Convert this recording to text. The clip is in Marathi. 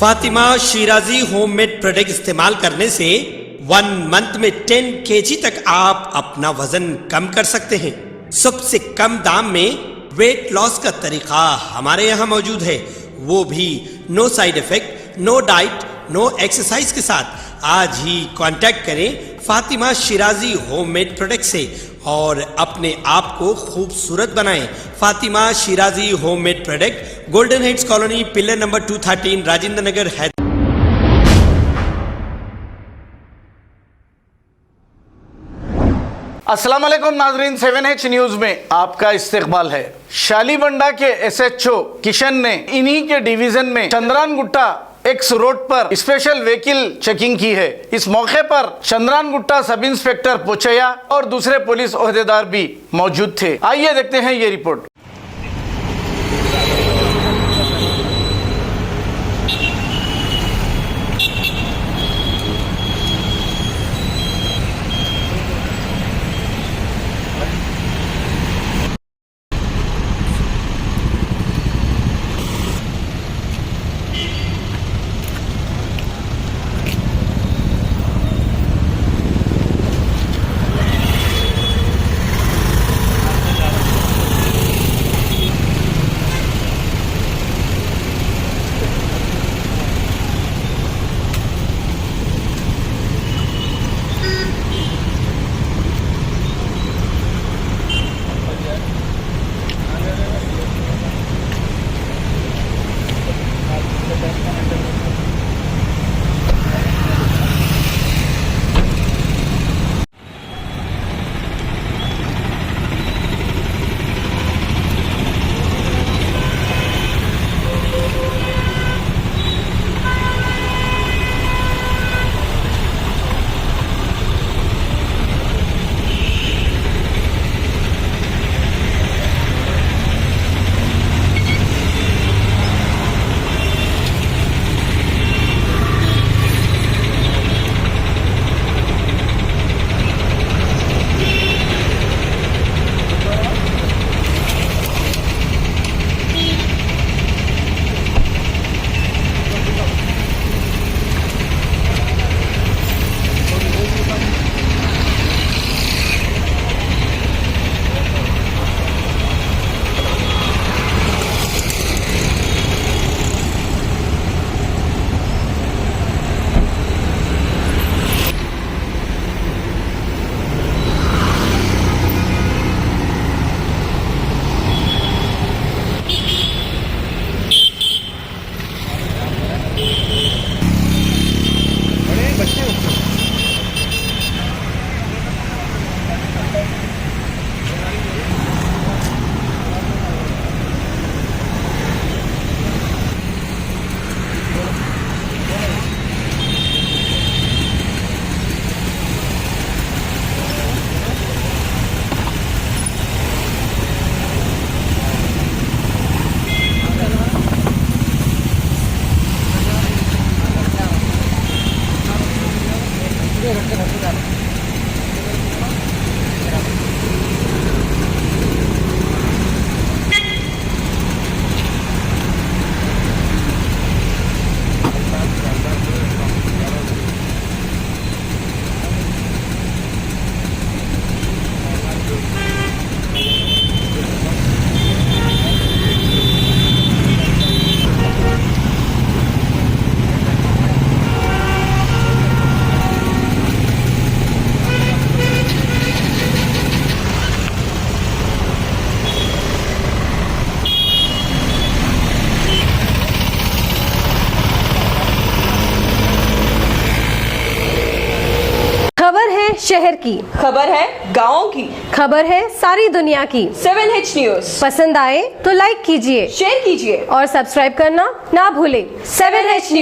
फातिमा शिराजी होममेड प्रोडक्ट इस्तेमाल करने से 1 मंथ में 10 kg तक आप अपना वजन कम कर सकते हैं। सबसे कम दाम में वेट लॉस का तरीका हमारे यहाँ मौजूद है, वो भी no side effect, no diet, no exercise के साथ। आज ही कांटेक्ट करें फातिमा शिराजी होममेड प्रोडक्ट से और अपने आप को खूबसूरत बनाएं। Fatima Shirazi homemade product, golden heads colony, pillar number 213, Rajendra Nagar, Hyderabad. अस्सलाम वालेकुम नाजरीन, 7H न्यूज में आपका इस्तकबाल है। शालीबंडा के SHO किशन ने इन्हीं के डिवीजन में चंद्रानगुट्टा एक्स रोड पर स्पेशल व्हीकल चेकिंग की है। इस मौके पर चंद्रानगुट्टा सब इंस्पेक्टर पोचैया और दूसरे पुलिस ओहदेदार भी मौजूद थे। आइए देखते हैं ये रिपोर्ट। शहर की खबर है, गाँव की खबर है, सारी दुनिया की। 7H न्यूज पसंद आए तो लाइक कीजिए, शेयर कीजिए और सब्सक्राइब करना ना भूलें। 7H news.